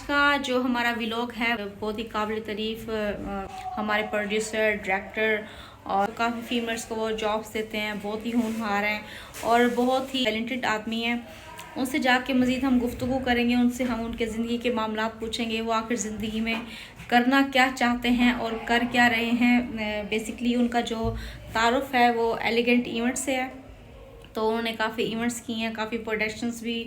का जो हमारा व्लॉग है बहुत ही काबिल तारीफ़ हमारे प्रोड्यूसर डायरेक्टर और काफ़ी फीमेल्स को वो जॉब्स देते हैं, बहुत ही होनहार हैं और बहुत ही टैलेंटेड आदमी हैं। उनसे जाके मज़ीद हम गुफ्तगू करेंगे, उनसे हम उनके ज़िंदगी के मामलात पूछेंगे, वो आखिर ज़िंदगी में करना क्या चाहते हैं और कर क्या रहे हैं। बेसिकली उनका जो तारुफ है वो एलिगेंट इवेंट से है, तो उन्होंने काफ़ी इवेंट्स किए हैं, काफ़ी प्रोडक्शंस भी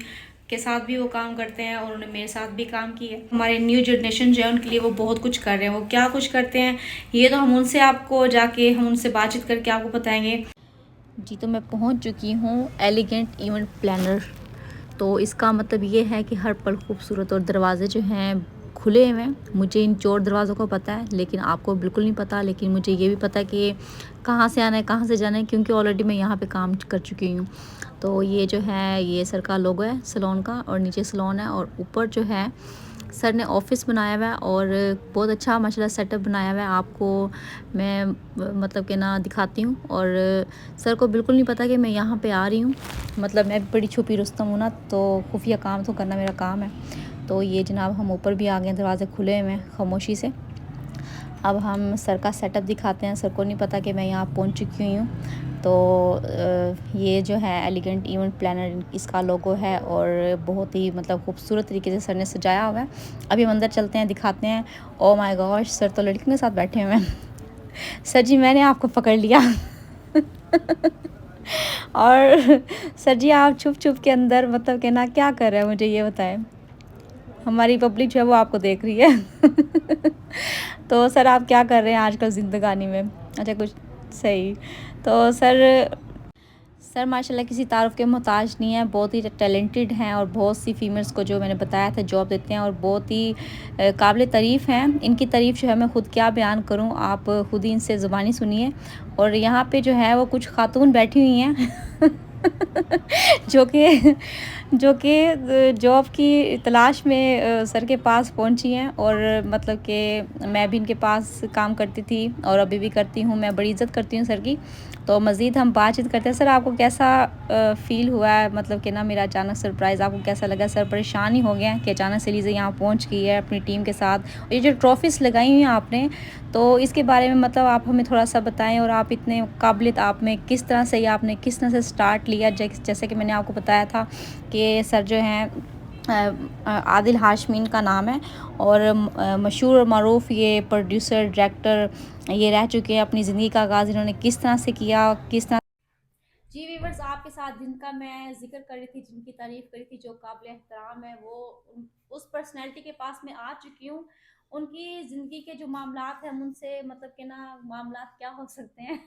के साथ भी वो काम करते हैं और उन्होंने मेरे साथ भी काम किया है। हमारे न्यू जनरेशन जो है उनके लिए वो बहुत कुछ कर रहे हैं। वो क्या कुछ करते हैं ये तो हम उनसे बातचीत करके आपको बताएंगे। जी, तो मैं पहुंच चुकी हूँ एलिगेंट इवेंट प्लानर। तो इसका मतलब ये है कि हर पल खूबसूरत और दरवाजे जो हैं खुले हुए हैं। मुझे इन चोर दरवाज़ों को पता है, लेकिन आपको बिल्कुल नहीं पता। लेकिन मुझे ये भी पता है कि कहाँ से आना है, कहाँ से जाना है, क्योंकि ऑलरेडी मैं यहाँ पे काम कर चुकी हूँ। तो ये जो है ये सर का लोगो है सलोन का, और नीचे सलोन है और ऊपर जो है सर ने ऑफिस बनाया हुआ है और बहुत अच्छा माशाल्लाह सेटअप बनाया हुआ है। आपको मैं मतलब कि ना दिखाती हूँ। और सर को बिल्कुल नहीं पता कि मैं यहाँ पे आ रही हूँ। मतलब मैं बड़ी छुपी रुस्तम हूँ ना, तो खुफिया काम तो करना मेरा काम है। तो ये जनाब हम ऊपर भी आ गए, दरवाजे खुले हुए हैं खामोशी से। अब हम सर का सेटअप दिखाते हैं। सर को नहीं पता कि मैं यहाँ पहुँच चुकी हुई हूँ। तो ये जो है एलिगेंट इवेंट प्लानर इसका लोगो है और बहुत ही मतलब खूबसूरत तरीके से सर ने सजाया हुआ है। अभी हम अंदर चलते हैं, दिखाते हैं। ओ माय गॉश, सर तो लड़कियों के साथ बैठे हुए हैं। सर जी मैंने आपको पकड़ लिया। और सर जी आप छुप छुप के अंदर मतलब कि ना क्या कर रहे हैं, मुझे ये बताएं। हमारी पब्लिक जो है वो आपको देख रही है। तो सर आप क्या कर रहे हैं आजकल ज़िंदगानी में? अच्छा, कुछ सही। तो सर माशाल्लाह किसी तारुफ़ के मोहताज नहीं है, बहुत ही टैलेंटेड हैं और बहुत सी फीमेल्स को जो मैंने बताया था जॉब देते हैं और बहुत ही काबिल तारीफ़ हैं। इनकी तारीफ़ जो है मैं ख़ुद क्या बयान करूं, आप ख़ुद ही इनसे ज़ुबानी सुनिए। और यहाँ पे जो है वो कुछ खातून बैठी हुई हैं जो कि जॉब की तलाश में सर के पास पहुंची हैं। और मतलब कि मैं भी इनके पास काम करती थी और अभी भी करती हूँ। मैं बड़ी इज़्ज़त करती हूँ सर की। तो मज़ीद हम बातचीत करते हैं। सर आपको कैसा फ़ील हुआ है, मतलब कि ना मेरा अचानक सरप्राइज़ आपको कैसा लगा? सर परेशान ही हो गए हैं कि अचानक से लीज़ा यहाँ पहुँच गई है अपनी टीम के साथ। ये जो ट्रॉफ़ीज़ लगाई हुई हैं आपने, तो इसके बारे में मतलब आप हमें थोड़ा-सा बताएँ। और आप इतने काबिलियत आप में किस तरह से, आपने किस तरह से स्टार्ट लिया? जैसे कि मैंने आपको बताया था कि सर जो हैं आदिल हाशमी का नाम है और मशहूर और मरूफ ये प्रोड्यूसर डायरेक्टर ये रह चुके हैं। अपनी ज़िंदगी का आगाज़ इन्होंने किस तरह से किया, किस तरह। जी वीवर्स, आपके साथ जिनका मैं जिक्र कर रही थी, जिनकी तारीफ़ करी थी, जो काबिल एहतराम है, वो उस पर्सनैलिटी के पास मैं आ चुकी हूँ। उनकी ज़िंदगी के जो मामलात हैं उनसे मतलब कि ना मामलात क्या हो सकते हैं।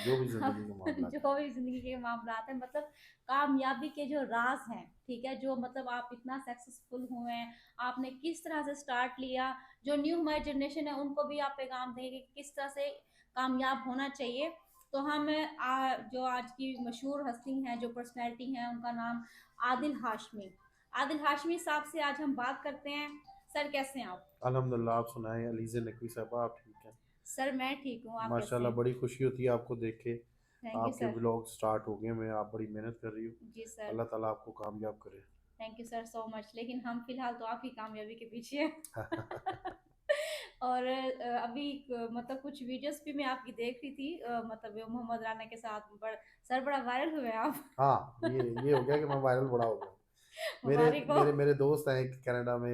जो भी ज़िंदगी के मामला जो भी ज़िंदगी के मामलात हैं, मतलब कामयाबी के जो राज हैं, ठीक है, जो मतलब आप इतना सक्सेसफुल हुए हैं, आपने किस तरह से स्टार्ट लिया। जो न्यू हमारी जनरेशन है उनको भी आप पैगाम देंगे कि किस तरह से कामयाब होना चाहिए। तो हम जो आज की मशहूर हस्ती हैं, जो पर्सनैलिटी हैं, उनका नाम आदिल हाशमी। आदिल हाशमी साहब से आज हम बात करते हैं। सर कैसे हैं आप? अल्हम्दुलिल्लाह। आप सुनाएं अलीज़ नकवी साहबा, आप ठीक हैं? सर मैं ठीक हूँ, आप कैसे माशाल्लाह हैं? बड़ी खुशी होती है आपको देख के। थैंक यू आपके सर। व्लॉग स्टार्ट हो गए, मैं आप बड़ी मेहनत कर रही हो। जी सर। अल्लाह ताला आपको कामयाब करे। Thank you sir so much. लेकिन हम फिलहाल तो आपकी कामयाबी के पीछे हैं। और अभी मतलब कुछ वीडियोस भी मैं आपकी देख रही थी, मतलब वो मोहम्मद राना के साथ सर बड़ा वायरल हुए आप। हाँ, ये हो गया कि मैं वायरल बड़ा हो गया। मेरे मुबारक हो। मेरे मेरे दोस्त हैं एक कनाडा में,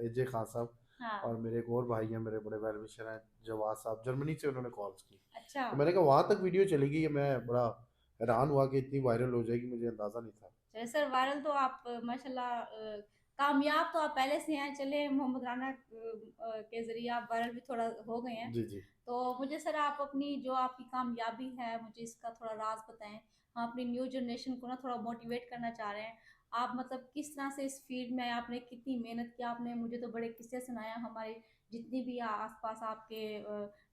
एजे खान साहब। हाँ। और मेरे एक और भाई हैं, मेरे बड़े वेल विशर हैं, जवाद साहब, जर्मनी से उन्होंने कॉल्स की। अच्छा। तो मैंने कहा वहाँ तक वीडियो चली गई है। मैं बड़ा हैरान हुआ कि इतनी वायरल हो जाएगी, मुझे अंदाज़ा नहीं था। चले सर, वायरल तो आप माशाल्लाह कामयाब तो आप पहले से हैं। चले मोहम्मद राना के जरिए आप वायरल भी थोड़ा हो गए हैं। जी जी। तो मुझे सर आप अपनी जो आपकी कामयाबी है मुझे इसका थोड़ा राज बताएं। हम अपनी न्यू जनरेशन को ना थोड़ा मोटिवेट करना चाह रहे हैं। आप मतलब किस तरह से इस फील्ड में आपने कितनी मेहनत की? आपने मुझे तो बड़े किस्से सुनाया। हमारे जितनी भी आसपास आपके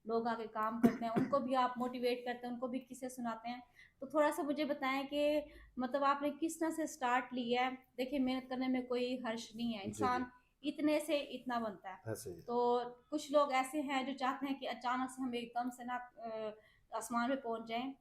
लोग आके काम करते हैं उनको भी आप मोटिवेट करते हैं, उनको भी किस्से सुनाते हैं। तो थोड़ा सा मुझे बताएं कि मतलब आपने किस तरह से स्टार्ट लिया है। देखिए मेहनत करने में कोई हर्ष नहीं है, जी जी। इंसान इतने से इतना बनता है। ऐसे ही। तो कुछ लोग ऐसे हैं जो चाहते हैं कि अचानक से हम एकदम से ना आसमान पे पहुंच जाएं।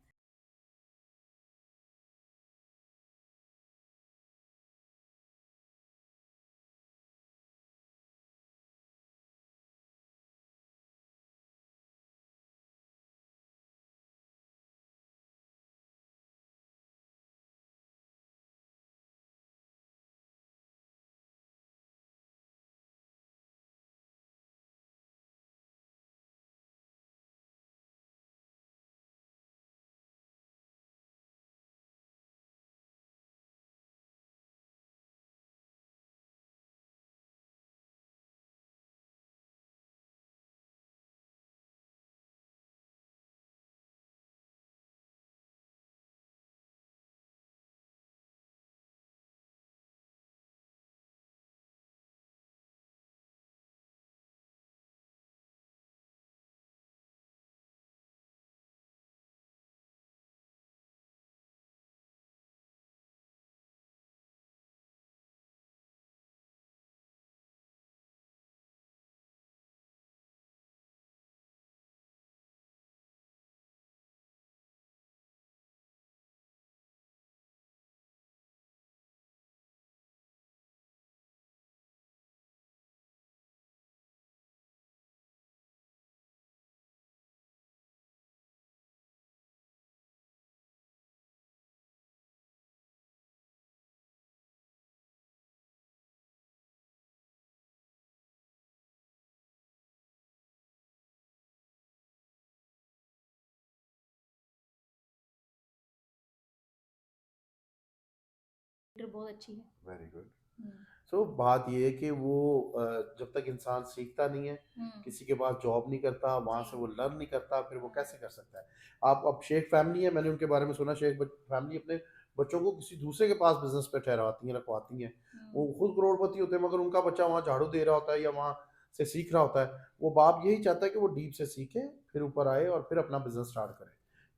बहुत अच्छी है। Very good. हम्म। सो बात ये है कि वो जब तक इंसान सीखता नहीं है, किसी के पास जॉब नहीं करता, वहाँ से जी। वो लर्न नहीं करता, फिर वो हम्म। कैसे कर सकता है? आप अब शेख फैमिली है, मैंने उनके बारे में सुना, शेख फैमिली अपने बच्चों को किसी दूसरे के पास बिजनेस पे ठहराती हैं, रखवाती हैं। वो खुद करोड़पति होते हैं, मगर उनका बच्चा वहाँ झाड़ू दे रहा होता है या वहाँ से सीख रहा होता है। वो बाप यही चाहता है कि वो डीप से सीखे, फिर ऊपर आए और फिर अपना बिजनेस स्टार्ट करे।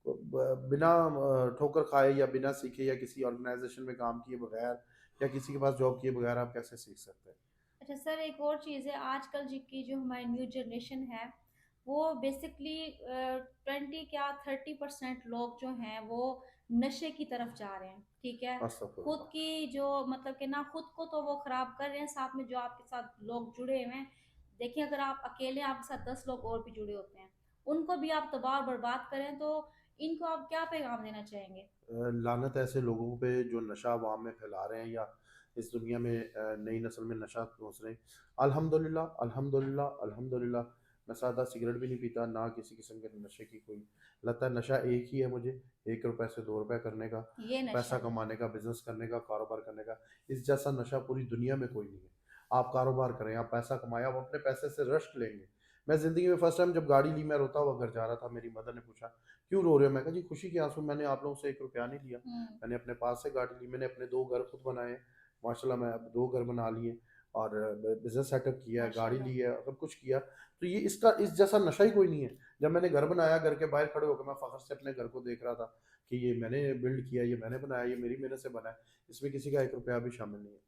तो बिना ठोकर खाए या बिना सीखे या किसी ऑर्गेनाइजेशन में काम किए बगैर या किसी के पास जॉब किए बगैर आप कैसे सीख सकते हैं? अच्छा सर, एक और चीज़ है, आजकल जी की जो हमारी न्यू जनरेशन है वो बेसिकली 20 क्या 30% लोग जो हैं वो नशे की तरफ जा रहे हैं, ठीक है। खुद अस्तगफुरुल्लाह। की जो मतलब कि ना खुद को तो वो खराब कर रहे हैं, साथ में जो आपके साथ लोग जुड़े हुए हैं। देखिए, अगर आप अकेले, आपके साथ 10 लोग और भी जुड़े होते हैं, उनको भी आप तबाह और बर्बाद करें, तो इनको आप क्या पैगाम देना चाहेंगे? लानत है ऐसे लोगों पे जो नशा अवाम में फैला रहे हैं या इस दुनिया में नई नस्ल में नशा परोस रहे हैं। अल्हम्दुलिल्लाह, अल्हम्दुलिल्लाह, अल्हम्दुलिल्लाह। मैं सादा सिगरेट भी नहीं पीता, ना किसी किस्म के नशे की कोई लत है। नशा एक ही है मुझे, 1 रुपए से 2 रुपए करने का, ये पैसा नशा। कमाने का, बिजनेस करने का, कारोबार करने का। इस जैसा नशा पूरी दुनिया में कोई नहीं है। आप कारोबार करें, आप पैसा कमाएं, आप अपने पैसे से रश्क लेंगे। मैं ज़िंदगी में फर्स्ट टाइम जब गाड़ी ली, मैं रोता हुआ घर जा रहा था, मेरी मदर ने पूछा क्यों रो रहे हो? मैं कहा जी खुशी के आंसू, मैंने आप लोगों से 1 रुपया नहीं लिया। हम्म। मैंने अपने पास से गाड़ी ली, मैंने अपने 2 घर खुद बनाए, माशाल्लाह मैं अब 2 घर बना लिए और बिजनेस सेटअप किया है, गाड़ी माशाल्लाह। ली है, सब कुछ किया। तो ये इसका इस जैसा नशा ही कोई नहीं है। जब मैंने घर बनाया, घर के बाहर खड़े होकर मैं फख्र से अपने घर को देख रहा था कि ये मैंने बिल्ड किया, ये मैंने बनाया, ये मेरी मेहनत से बना है। इसमें किसी का 1 रुपया भी शामिल नहीं है।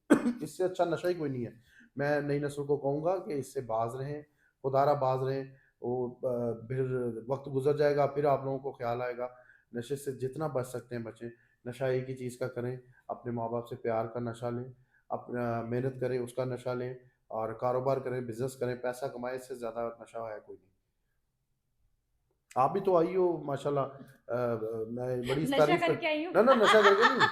इससे अच्छा नशा ही कोई नहीं है। मैं नई नस्ल को कहूँगा कि इससे बाज रहें, खुदारा बाज रहें। वो फिर वक्त गुजर जाएगा, फिर आप लोगों को ख्याल आएगा। नशे से जितना बच सकते हैं बचें। नशा एक ही चीज़ का करें, अपने माँ बाप से प्यार का नशा लें, अपना मेहनत करें उसका नशा लें, और कारोबार करें, बिजनेस करें, पैसा कमाएं, इससे ज़्यादा नशा है कोई नहीं। आप भी तो आई हो माशाल्लाह। मैं बड़ी इस नशा तारीफ कर, करके आई हूँ। ना ना नशा करके नहीं,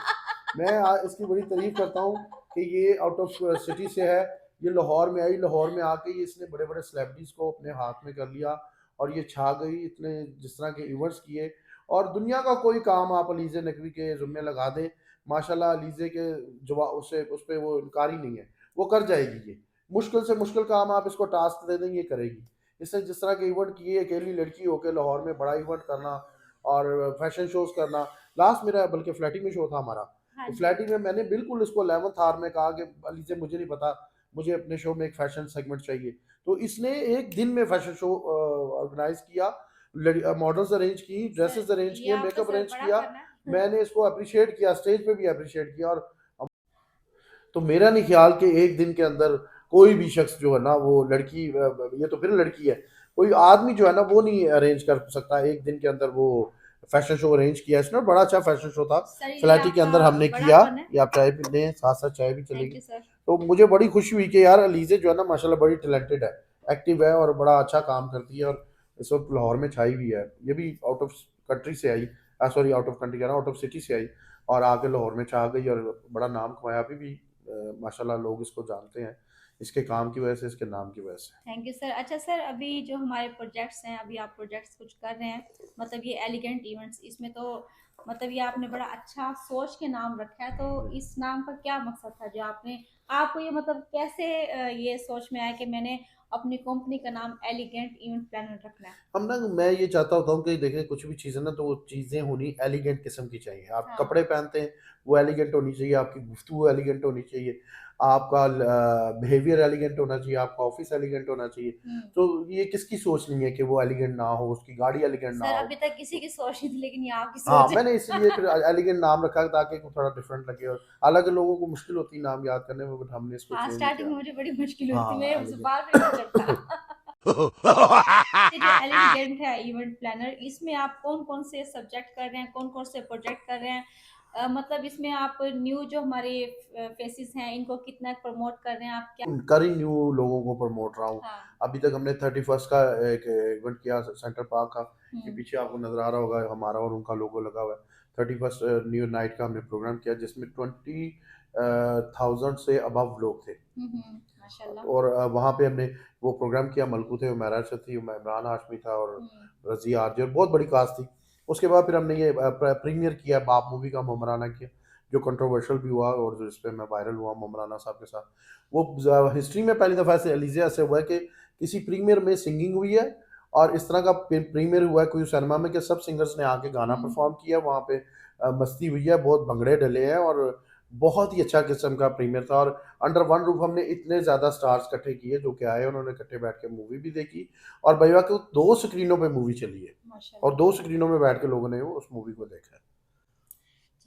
मैं इसकी बड़ी तारीफ करता हूँ कि ये आउट ऑफ सिटी से है। ये लाहौर में आई, लाहौर में आके ये इसने बड़े बड़े सेलिब्रिटीज़ को अपने हाथ में कर लिया और ये छा गई, इतने जिस तरह के इवेंट्स किए। और दुनिया का कोई काम आप अलीज़े नकवी के ज़ुम्मे लगा दें, माशाल्लाह अलीज़े के जवाब उसे उस पर वो इनकार ही नहीं है, वो कर जाएगी। ये मुश्किल से मुश्किल काम आप इसको टास्क दे दें, ये करेगी। इसने जिस तरह के इवेंट किए, अकेली लड़की होकर लाहौर में बड़ा इवेंट करना और फैशन शोज करना। लास्ट मेरा बल्कि फ्लैटी में शो था हमारा। हाँ तो जी। फ्लैटी में मैंने बिल्कुल इसको 11th आवर में कहा कि अली से मुझे नहीं पता, मुझे अपने शो में एक फैशन सेगमेंट चाहिए। तो इसने एक दिन में फैशन शो ऑर्गेनाइज किया, मॉडल्स अरेंज की, सर, ड्रेसेस अरेंज ये किए, आपका मेकअप सर अरेंज बड़ा किया। फन है। मैंने इसको अप्रिशिएट किया, स्टेज पे भी अप्रिशिएट किया। और तो मेरा नहीं ख्याल कि एक दिन के अंदर कोई भी शख्स जो है ना, वो लड़की, ये तो फिर लड़की है, कोई आदमी जो है ना वो नहीं अरेंज कर सकता एक दिन के अंदर वो फैशन शो अरेंज किया इसने। बड़ा अच्छा फैशन शो था, सर, ये फ्लैटी के आपका अंदर हमने बड़ा किया। फन है। ये आप चाय पी लें, साथ साथ चाय भी थैंक चलेगी। You sir. तो मुझे बड़ी खुशी हुई कि यार अलीजे जो है ना माशाल्लाह बड़ी टैलेंटेड है, एक्टिव है और बड़ा अच्छा काम करती है, और इस वक्त लाहौर में छाई हुई है। ये भी आउट ऑफ कंट्री से आई, सॉरी आउट ऑफ कंट्री कह रहा हूँ, आउट ऑफ सिटी से आई और आके लाहौर में छा गई और बड़ा नाम कमाया। अभी भी माशाल्लाह लोग इसको जानते हैं, इसके काम की वजह से, इसके नाम की वजह से। Thank you sir. अच्छा सर, अभी जो हमारे प्रोजेक्ट्स हैं, अभी आप प्रोजेक्ट्स कुछ कर रहे हैं, मतलब ये एलिगेंट इवेंट्स, इसमें तो मतलब ये आपने बड़ा अच्छा सोच के नाम रखा है, तो इस नाम का क्या मकसद था जो आपने, आपको ये मतलब कैसे ये सोच में आया कि मैंने अपनी कंपनी का नाम एलिगेंट इवेंट प्लानर रखना है? हम ना, मैं ये चाहता होता हूँ कि देखें कुछ भी चीज़ें ना, तो वो चीज़ें होनी एलिगेंट किस्म की चाहिए। आप हाँ। कपड़े पहनते हैं, वो एलिगेंट होनी चाहिए, आपकी गुफ्तगू एलिगेंट होनी चाहिए, आपका बिहेवियर एलिगेंट होना चाहिए, आपका ऑफिस एलिगेंट होना चाहिए। हम्म। तो ये किसकी सोच नहीं है कि वो एलिगेंट ना हो, उसकी गाड़ी एलिगेंट ना सर, हो। अभी तक किसी की सोच नहीं थी, लेकिन ये आपकी हाँ, सोच मैंने है। इसलिए फिर एलिगेंट नाम रखा ताकि वो थोड़ा डिफरेंट लगे। और अलग लोगों को मुश्किल होती है नाम याद करने में, बट हमने इसको हाँ, चेंज स्टार्टिंग किया। में मुझे बड़ी मुश्किल होती थी, हाँ, मेरे एलिगेंट। जुबान पे नहीं चढ़ता। ये जो एलिगेंट है इवेंट प्लानर, इसमें आप कौन कौन से सब्जेक्ट कर रहे हैं, कौन कौन से प्रोजेक्ट कर रहे हैं? मतलब इसमें आप न्यू जो हमारे फेसेस हैं, इनको कितना प्रमोट कर रहे हैं, आप क्या? कर ही न्यू लोगों को प्रमोट रहा हूँ। हाँ। अभी तक हमने 31st का एक इवेंट किया सेंटर पार्क का। ये हम्म। पीछे आपको नजर आ रहा होगा, हमारा और उनका लोगो लगा हुआ है। 31st न्यू नाइट का हमने प्रोग्राम किया जिसमें 20,000 से अबव लोग थे। माशाल्लाह। और वहाँ पे हमने वो प्रोग्राम किया, मलकू थे, उमैरा थी, इमरान हाशमी था और हम्म। रजी आरजे, और बहुत बड़ी कास्ट थी। उसके बाद फिर हमने ये प्रीमियर किया, बाप मूवी का मुमराना किया। जो कंट्रोवर्शियल भी हुआ और जो इस पे मैं वायरल हुआ ममराना साहब के साथ, वो हिस्ट्री में पहली दफ़ा ऐसे एलिजिया से हुआ है कि किसी प्रीमियर में सिंगिंग हुई है और इस तरह का प्रीमियर हुआ है कोई सिनेमा में कि सब सिंगर्स ने आके गाना परफॉर्म किया, वहाँ पे मस्ती हुई है, बहुत भंगड़े डले हैं और बहुत ही अच्छा किस्म का प्रीमियर था। और अंडर वन रूफ हमने इतने ज़्यादा स्टार्स इकट्ठे किए जो कि आए, उन्होंने इकट्ठे बैठ के मूवी भी देखी और भैया कि 2 स्क्रीनों पे मूवी चली है और माशाल्लाह। 2 स्क्रीनों में बैठ के लोगों ने वो उस मूवी को देखा है।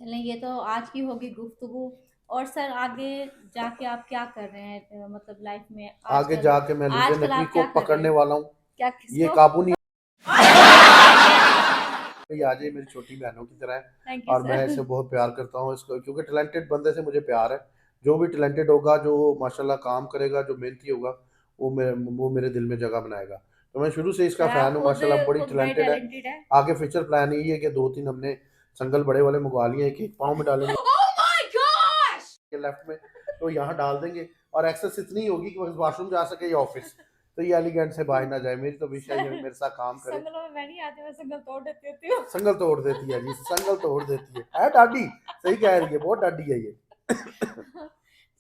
चलें, ये तो आज की होगी गुफ्तगू। और सर आगे जाके आप क्या कर रहे हैं, मतलब लाइफ में आगे आजकल? जाके मैं लीजा आजकल नकवी आप को क्या कर रहे पकड़ने हैं? वाला हूँ। क्या, ये किसको? काबू नहीं ये आ जाए, मेरी छोटी बहनों की तरह है थैंक यू और मैं सर। इसे बहुत प्यार करता हूँ इसको, क्योंकि टैलेंटेड बंदे से मुझे प्यार है। जो भी टैलेंटेड होगा, जो माशाल्लाह काम करेगा, जो मेहनती होगा, वो मेरे दिल में जगह बनाएगा। तो मैं शुरू से इसका सर आप फ़ैन हूँ, खुद माशाल्लाह बड़ी खुद बड़े टैलेंटेड है। टैलेंटेड है। आगे फ्यूचर प्लान यही है कि 2-3 हमने संगल बड़े वाले मंगवा लिए हैं, एक पाँव में डालेंगे ओह माय गॉश! लेफ्ट में, तो यहाँ डाल देंगे और एक्सेस इतनी होगी कि बस वॉशरूम जा सके या ऑफिस, तो ये एलिगेंट से बाहर ना जाए। मेरी तो विश है ये सर मेरे साथ काम करे। संगलों में मैं नहीं आती, मैं संगल तोड़ देती होती हूँ। संगल तोड़ देती है जी, संगल तोड़ देती है डाडी, सही कह रही है, बहुत डाडी है ये।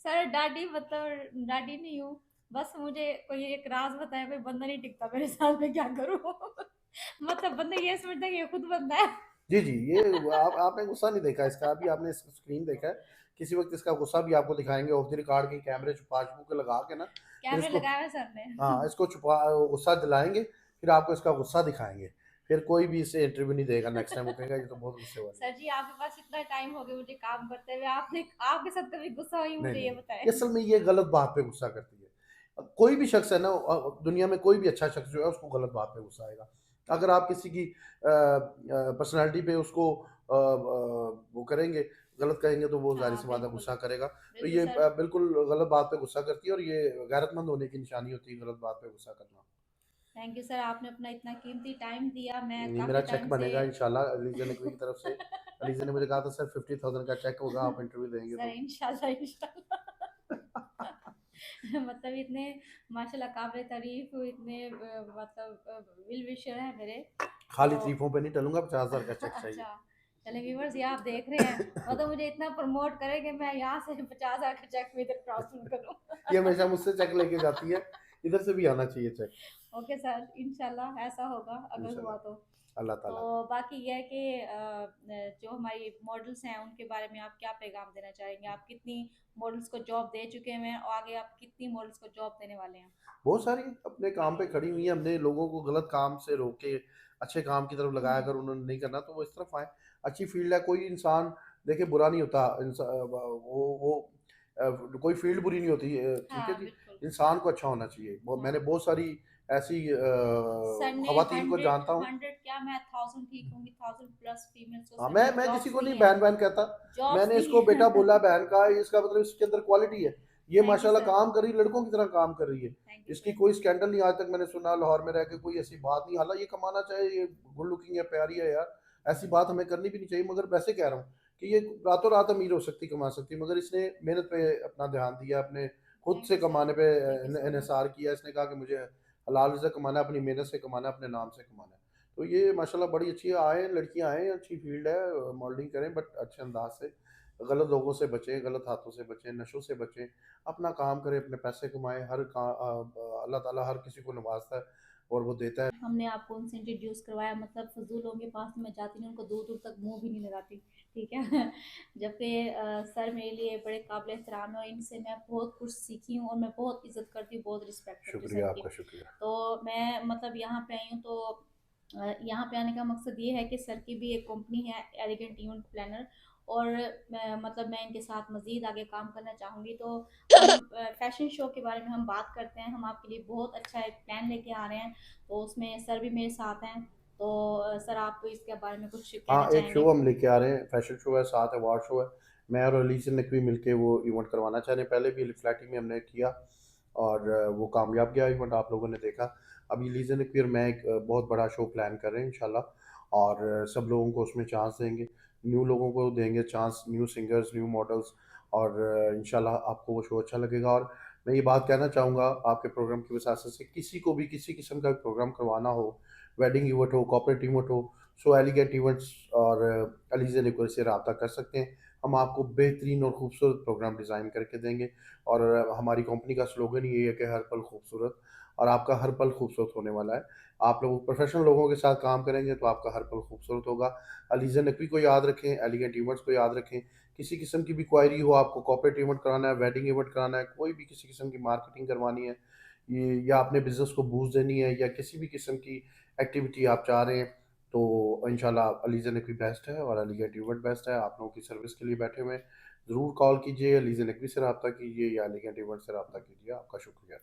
सर डाडी मतलब डाडी नहीं हूँ, बस मुझे कोई एक राज बताए, कोई बंदा नहीं टिकता मेरे साथ, में क्या करूँ? मतलब बंदा ये समझता है कि ये खुद बंदा है। जी जी, ये आपने गुस्सा नहीं देखा इसका, अभी आपने इसका स्क्रीन देखा है, किसी वक्त इसका गुस्सा भी आपको दिखाएंगे ऑफ द रिकॉर्ड के, कैमरे छुपा छुपा के लगा के ना, फिर कैमरे इसको, लगाया हुआ सर ने। हाँ इसको छुपा गुस्सा दिलाएंगे, फिर आपको इसका गुस्सा दिखाएंगे, फिर कोई भी इसे इंटरव्यू नहीं देगा नेक्स्ट टाइम, वो कहेगा ये तो बहुत गुस्से वाली है। सर जी आपके पास इतना टाइम हो गया मुझे काम करते हुए, आपने आपके साथ कभी गुस्सा हुई, नहीं मुझे नहीं ये नहीं, बताएं। ये असल में ये गलत बात पे गुस्सा करती है। कोई भी शख्स है ना, दुनिया में कोई भी अच्छा शख्स जो है उसको गलत बात पे गुस्सा आएगा। अगर आप किसी की पर्सनालिटी पे उसको वो करेंगे, गलत कहेंगे, तो वो जाहिर हाँ सी बात है बिल्कुल गुस्सा करेगा। तो बिल्कुल ये सर। बिल्कुल गलत बात पे गुस्सा करती है और ये गैरतमंद होने की निशानी होती है, गलत बात पे गुस्सा करना। थैंक यू सर, आपने अपना इतना कीमती टाइम दिया, मैं नहीं, मेरा काफी चेक टाइम से। बनेगा इंशाल्लाह अलीजा नकवी की तरफ से। अलीजा ने मुझे कहा था सर 50,000 का चेक होगा, आप इंटरव्यू देंगे सर तो। इंशाल्लाह इंशाल्लाह। मतलब इतने माशाल्लाह काबिल तारीफ, इतने मतलब विल विशर है मेरे, तो खाली तारीफों पे नहीं टलूंगा, 50,000 का चेक चाहिए। अच्छा। चले व्यूवर्स, ये आप देख रहे हैं, मतलब मुझे इतना प्रमोट करे कि मैं यहाँ से 50,000 का चेक भी इधर ट्रांसफर ये करूँ। हमेशा मुझसे चेक लेके जाती है, इधर से भी आना चाहिए चेक। ओके सर, इंशाल्लाह ऐसा होगा अगर हुआ इंशाल्लाह, तो। अल्लाह तो ताला करे। बाकी ये है कि जो हमारी मॉडल्स हैं उनके बारे में आप क्या पैगाम देना चाहेंगे? आप कितनी मॉडल्स को जॉब दे चुके हैं और आगे आप कितनी मॉडल्स को जॉब देने वाले हैं? बहुत सारी अपने काम पे खड़ी हुई है, हमने लोगों को गलत काम से रोके अच्छे काम की तरफ लगाया, हम्म। अगर उन्होंने नहीं करना तो वो इस तरफ आए। अच्छी फील्ड है, कोई इंसान देखिए बुरा नहीं होता, कोई फील्ड बुरी नहीं होती, ठीक है हाँ जी। बिल्कुल। इंसान को अच्छा होना चाहिए, मैंने हाँ बहुत सारी ऐसी सर ने खवातीन को हंड्रेड जानता हूँ। हंड्रेड क्या, मैं 1000 ठीक होंगी, 1000 प्लस फीमेल्स को हाँ, सर ने मैं किसी जॉब्स को दी नहीं हैं। बहन बहन कहता, जॉब्स मैंने दी इसको बेटा हैं। बोला बहन का, इसका मतलब इसके अंदर क्वालिटी है, ये थैंक यू माशाल्लाह सर। काम कर रही है, लड़कों की तरह काम कर रही है। थैंक यू इसकी सर। कोई स्कैंडल नहीं आज तक मैंने सुना, लाहौर में रह के कोई ऐसी बात नहीं, हालांकि ये कमाना चाहे, ये गुड लुकिंग है, प्यारी है यार, ऐसी बात हमें करनी भी नहीं चाहिए, मगर वैसे कह रहा हूँ कि ये रातों रात अमीर हो सकती, कमा सकती, मगर इसने मेहनत पे अपना ध्यान दिया, अपने खुद थैंक से यू सर। कमाने पे थैंक यू सो मच। इन्हिसार किया। इसने कहा कि मुझे हलाल रिज़्क कमाना है, अपनी मेहनत से कमाना है, अपने नाम से कमाना है। तो ये माशाल्लाह बड़ी अच्छी है, आए लड़कियां आए, अच्छी फील्ड है, मॉडलिंग करें बट अच्छे अंदाज से, गलत लोगों से बचें, गलत हाथों से बचें, नशों से बचें, अपना काम करें, अपने पैसे कमाएं। अल्लाह ताला हर किसी को नवाजता है और वो देता है। हमने आपको उनसे इंट्रोड्यूस करवाया, मतलब फजूल लोगों के पास में जाती नहीं, उनको दूर दूर तक मुंह भी नहीं लगाती, ठीक है। जबकि सर मेरे लिए बड़े काबिल एहतराम है और इनसे मैं बहुत कुछ सीखी हूँ और मैं बहुत इज्जत करती हूँ, बहुत रिस्पेक्ट करती हूँ शुक्रिया, सर की। आपका शुक्रिया। तो मैं मतलब यहाँ पे आई हूँ, तो यहाँ पे आने का मकसद ये है कि सर की भी एक कंपनी है एलिगेंट इवेंट प्लानर, और मतलब मैं इनके साथ मज़ीद आगे काम करना चाहूँगी। तो हम फैशन शो के बारे में हम बात करते हैं, हम आपके लिए बहुत अच्छा एक प्लान लेके आ रहे हैं, तो उसमें सर भी मेरे साथ हैं। तो सर आप इसके बारे में कुछ कहना हाँ, एक शो चाहेंगे? हम लेके आ रहे हैं, फैशन शो है, साथ अवार्ड शो है। मैं और अली से नकवी मिलके वो इवेंट करवाना चाह रहे हैं, पहले भी फ्लैटी में हमने किया और वो कामयाब गया इवेंट, आप लोगों ने देखा। अभी लीज़ा नकवी और मैं एक बहुत बड़ा शो प्लान कर रहे हैं इंशाल्लाह, और सब लोगों को उसमें चांस देंगे, न्यू लोगों को देंगे chance, new singers, new models, और इंशाल्लाह आपको वो शो अच्छा लगेगा। और मैं ये बात कहना चाहूँगा आपके प्रोग्राम की वजह से, किसी को भी किसी किस्म का प्रोग्राम करवाना हो, वेडिंग इवेंट हो, कॉर्पोरेट इवेंट हो, सो एलिगेंट इवेंट्स और अलीज़ा नकवी से रब्ता कर सकते हैं। हम आपको बेहतरीन और खूबसूरत प्रोग्राम डिज़ाइन करके देंगे। और हमारी कंपनी का स्लोगन ही ये है कि हर पल खूबसूरत, और आपका हर पल खूबसूरत होने वाला है। आप लोग प्रोफेशनल लोगों के साथ काम करेंगे तो आपका हर पल खूबसूरत होगा। अलीज़ा नकवी को याद रखें, एलिगेंट इवेंट्स को याद रखें। किसी किस्म की भी क्वायरी हो, आपको कॉर्पोरेट इवेंट कराना है, वेडिंग इवेंट कराना है, कोई भी किसी किस्म की मार्केटिंग करवानी है, ये या अपने बिज़नेस को बूस्ट देनी है, या किसी भी किस्म की एक्टिविटी आप चाह रहे हैं, तो इंशाल्लाह अलीज़ा नकवी बेस्ट है और एलिगेंट इवेंट बेस्ट है। आप लोगों की सर्विस के लिए बैठे हुए हैं। ज़रूर कॉल कीजिए, अलीज़ा नकवी से रब्ता कीजिए या एलिगेंट इवेंट से रब्ता कीजिए। आपका शुक्रिया।